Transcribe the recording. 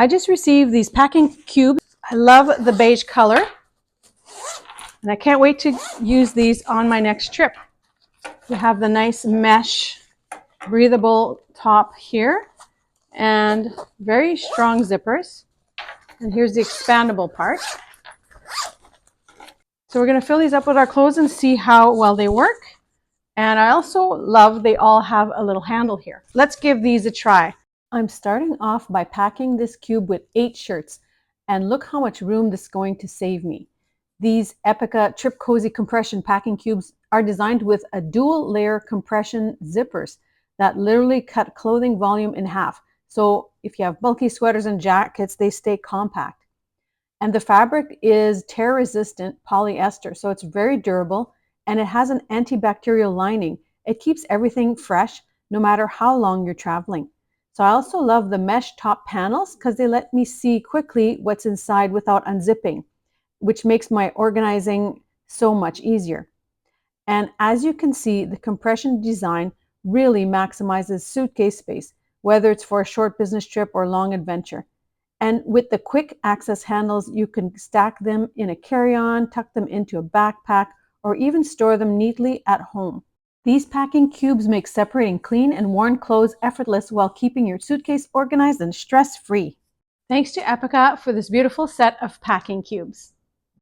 I just received these packing cubes. I love the beige color, and I can't wait to use these on my next trip. You have the nice mesh breathable top here and very strong zippers. And here's the expandable part. So we're going to fill these up with our clothes and see how well they work. And I also love they all have a little handle here. Let's give these a try. I'm starting off by packing this cube with 8 shirts, and look how much room this is going to save me. These Epica Trip Cozy compression packing cubes are designed with a dual layer compression zippers that literally cut clothing volume in half. So if you have bulky sweaters and jackets, they stay compact. And the fabric is tear resistant polyester, so it's very durable, and it has an antibacterial lining. It keeps everything fresh no matter how long you're traveling. So I also love the mesh top panels because they let me see quickly what's inside without unzipping, which makes my organizing so much easier. And as you can see, the compression design really maximizes suitcase space, whether it's for a short business trip or long adventure. And with the quick access handles, you can stack them in a carry-on, tuck them into a backpack, or even store them neatly at home. These packing cubes make separating clean and worn clothes effortless while keeping your suitcase organized and stress-free. Thanks to Epica for this beautiful set of packing cubes.